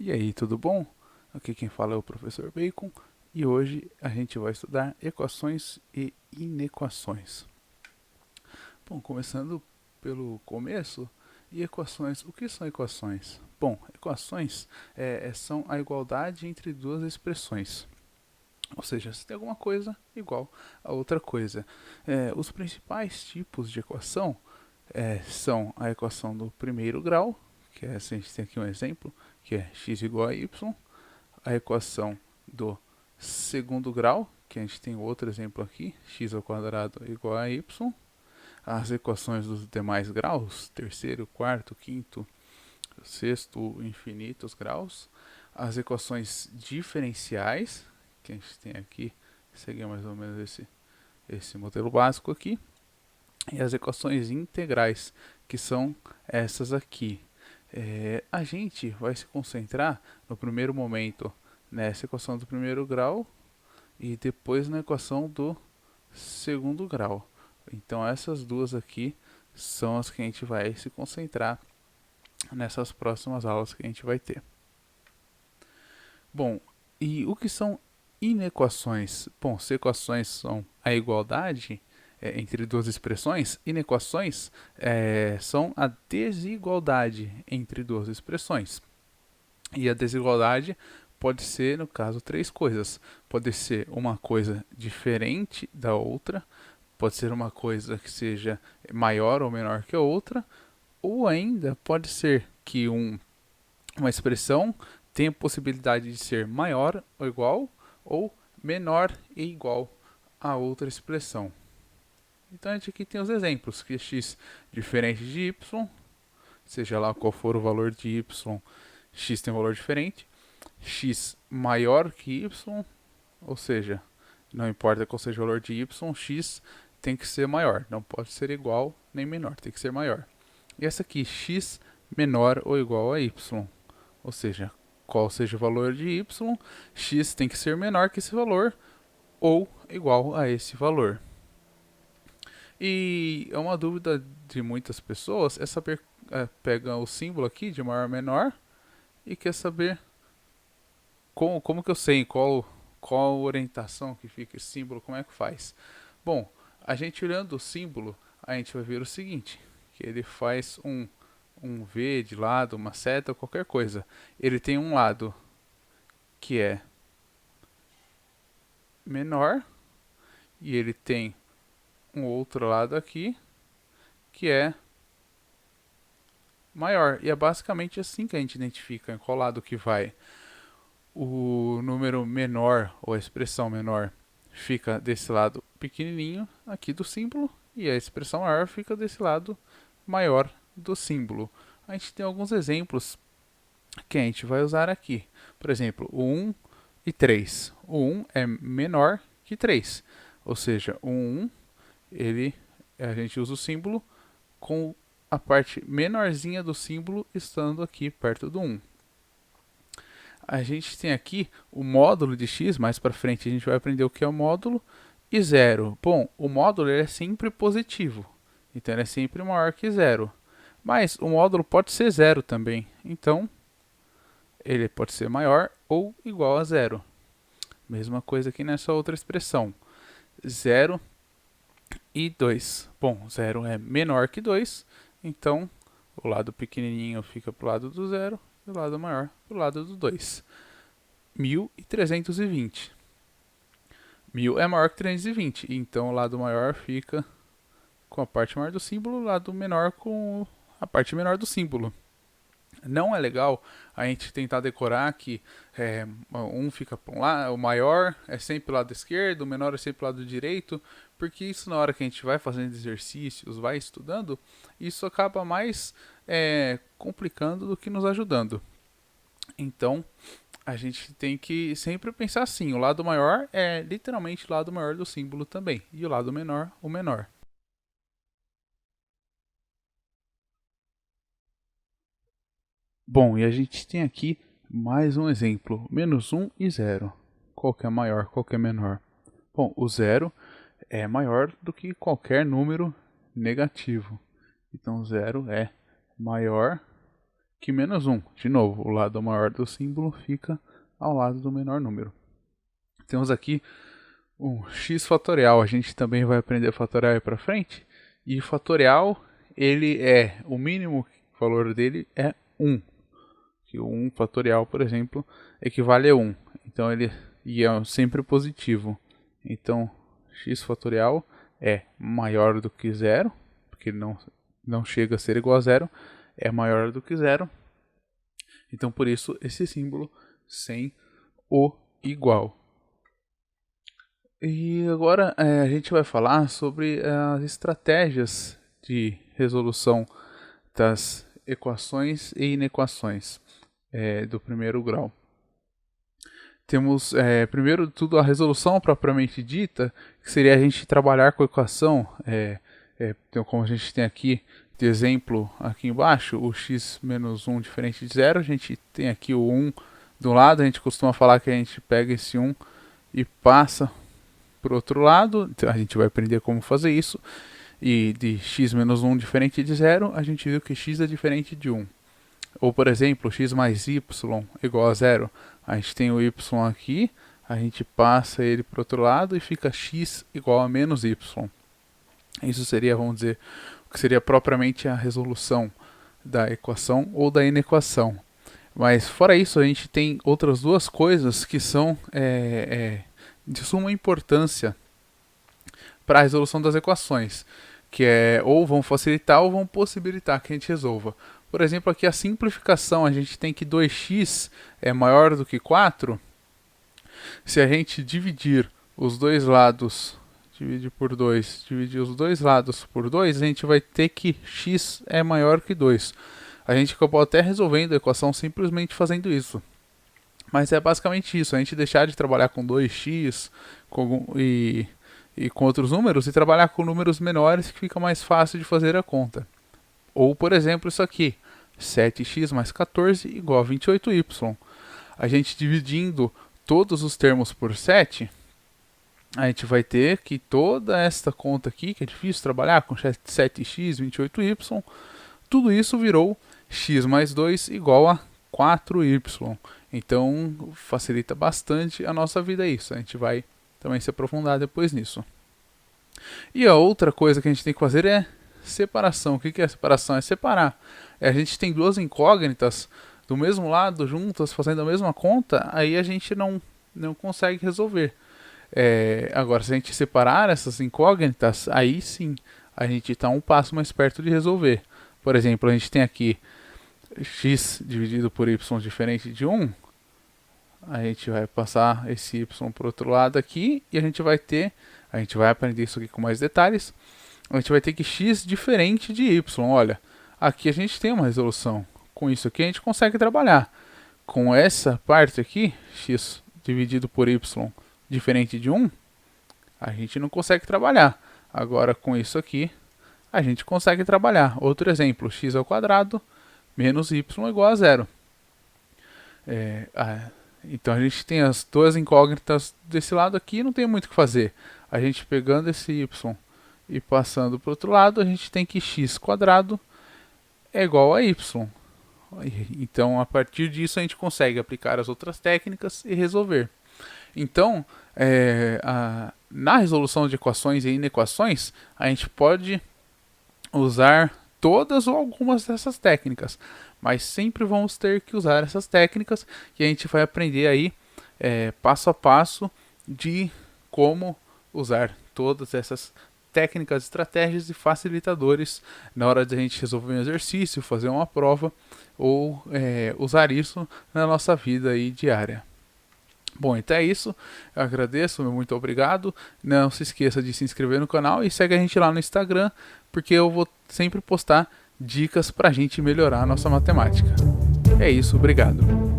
E aí, tudo bom? Aqui quem fala é o professor Bacon e hoje a gente vai estudar equações e inequações. Bom, começando pelo começo, e equações, o que são equações? Bom, equações são a igualdade entre duas expressões, ou seja, se tem alguma coisa igual a outra coisa. Os principais tipos de equação são a equação do primeiro grau, que é, se a gente tem aqui um exemplo, que é x igual a y, a equação do segundo grau, que a gente tem outro exemplo aqui, x ao quadrado igual a y, as equações dos demais graus, terceiro, quarto, quinto, sexto, infinitos graus, as equações diferenciais, que a gente tem aqui, segue mais ou menos esse modelo básico aqui, e as equações integrais, que são essas aqui. A gente vai se concentrar no primeiro momento nessa equação do primeiro grau e depois na equação do segundo grau. Então essas duas aqui são as que a gente vai se concentrar nessas próximas aulas que a gente vai ter. Bom, e o que são inequações? Bom, se equações são a igualdade entre duas expressões, inequações são a desigualdade entre duas expressões. E a desigualdade pode ser, no caso, três coisas. Pode ser uma coisa diferente da outra, pode ser uma coisa que seja maior ou menor que a outra, ou ainda pode ser que uma expressão tenha possibilidade de ser maior ou igual, ou menor e igual a outra expressão. Então a gente aqui tem os exemplos, que é x diferente de y, seja lá qual for o valor de y, x tem um valor diferente, x maior que y, ou seja, não importa qual seja o valor de y, x tem que ser maior, não pode ser igual nem menor, tem que ser maior. E essa aqui, x menor ou igual a y, ou seja, qual seja o valor de y, x tem que ser menor que esse valor ou igual a esse valor. E é uma dúvida de muitas pessoas é saber, pega o símbolo aqui de maior ou menor e quer saber como que eu sei qual orientação que fica esse símbolo, como é que faz. Bom, a gente olhando o símbolo, a gente vai ver o seguinte, que ele faz um V de lado, uma seta, qualquer coisa. Ele tem um lado que é menor e ele tem um outro lado aqui que é maior. E é basicamente assim que a gente identifica em qual lado que vai. O número menor, ou a expressão menor, fica desse lado pequenininho aqui do símbolo, e a expressão maior fica desse lado maior do símbolo. A gente tem alguns exemplos que a gente vai usar aqui. Por exemplo, o 1 e 3. O 1 é menor que 3, ou seja, o 1 a gente usa o símbolo com a parte menorzinha do símbolo estando aqui perto do 1. A gente tem aqui o módulo de x, mais para frente a gente vai aprender o que é o módulo, e zero. Bom, o módulo é sempre positivo, então ele é sempre maior que zero. Mas o módulo pode ser zero também, então ele pode ser maior ou igual a zero. Mesma coisa aqui nessa outra expressão. 0 e 2. Bom, 0 é menor que 2, então o lado pequenininho fica para o lado do zero e o lado maior para o lado do 2. 1.320. 1.000 é maior que 320, então o lado maior fica com a parte maior do símbolo, o lado menor com a parte menor do símbolo. Não é legal a gente tentar decorar que um fica para um lado, o maior é sempre o lado esquerdo, o menor é sempre o lado direito, porque isso na hora que a gente vai fazendo exercícios, vai estudando, isso acaba mais complicando do que nos ajudando. Então, a gente tem que sempre pensar assim, o lado maior é literalmente o lado maior do símbolo também, e o lado menor, o menor. Bom, e a gente tem aqui mais um exemplo, menos 1 e 0. Qual que é maior, qual que é menor? Bom, o 0 é maior do que qualquer número negativo. Então 0 é maior que menos 1. De novo, o lado maior do símbolo fica ao lado do menor número. Temos aqui um x fatorial. A gente também vai aprender fatorial aí para frente. E fatorial, ele é, o mínimo valor dele é 1. Que o 1 fatorial, por exemplo, equivale a 1. Então ele é sempre positivo. Então x fatorial é maior do que 0, porque não chega a ser igual a 0, é maior do que 0. Então por isso esse símbolo sem o igual. E agora a gente vai falar sobre as estratégias de resolução das equações e inequações do primeiro grau. Temos, primeiro de tudo, a resolução propriamente dita, que seria a gente trabalhar com a equação, então, como a gente tem aqui de exemplo aqui embaixo, o x menos 1 diferente de 0, a gente tem aqui o 1 do lado, a gente costuma falar que a gente pega esse 1 e passa para o outro lado, então, a gente vai aprender como fazer isso, e de x menos 1 diferente de 0, a gente viu que x é diferente de 1. Ou, por exemplo, x mais y igual a 0. A gente tem o y aqui, a gente passa ele para o outro lado e fica x igual a menos y. Isso seria, vamos dizer, o que seria propriamente a resolução da equação ou da inequação. Mas, fora isso, a gente tem outras duas coisas que são de suma importância para a resolução das equações, que ou vão facilitar ou vão possibilitar que a gente resolva. Por exemplo, aqui a simplificação, a gente tem que 2x é maior do que 4. Se a gente dividir os dois lados, dividir os dois lados por 2, a gente vai ter que x é maior que 2. A gente acabou até resolvendo a equação simplesmente fazendo isso. Mas é basicamente isso, a gente deixar de trabalhar com 2x e com outros números e trabalhar com números menores, que fica mais fácil de fazer a conta. Ou, por exemplo, isso aqui, 7x mais 14 igual a 28y. A gente dividindo todos os termos por 7, a gente vai ter que toda esta conta aqui, que é difícil trabalhar com 7x, 28y, tudo isso virou x mais 2 igual a 4y. Então facilita bastante a nossa vida isso. A gente vai também se aprofundar depois nisso. E a outra coisa que a gente tem que fazer é separação. O que é separação? É separar. A gente tem duas incógnitas do mesmo lado, juntas, fazendo a mesma conta, aí a gente não consegue resolver. Agora, se a gente separar essas incógnitas, aí sim, a gente está um passo mais perto de resolver. Por exemplo, a gente tem aqui x dividido por y diferente de 1. A gente vai passar esse y para o outro lado aqui e a gente vai aprender isso aqui com mais detalhes. A gente vai ter que x diferente de y. Olha, aqui a gente tem uma resolução. Com isso aqui a gente consegue trabalhar. Com essa parte aqui, x dividido por y diferente de 1, a gente não consegue trabalhar. Agora com isso aqui, a gente consegue trabalhar. Outro exemplo, x ao quadrado menos y igual a 0. Então a gente tem as duas incógnitas desse lado aqui, não tem muito o que fazer. A gente pegando esse y e passando para o outro lado, a gente tem que x quadrado é igual a y. Então, a partir disso, a gente consegue aplicar as outras técnicas e resolver. Então, na resolução de equações e inequações, a gente pode usar todas ou algumas dessas técnicas, mas sempre vamos ter que usar essas técnicas e a gente vai aprender aí passo a passo de como usar todas essas técnicas, estratégias e facilitadores na hora de a gente resolver um exercício, fazer uma prova ou usar isso na nossa vida aí diária. Bom, então é isso. Eu agradeço, muito obrigado. Não se esqueça de se inscrever no canal e segue a gente lá no Instagram, porque eu vou sempre postar dicas para a gente melhorar a nossa matemática. É isso, obrigado.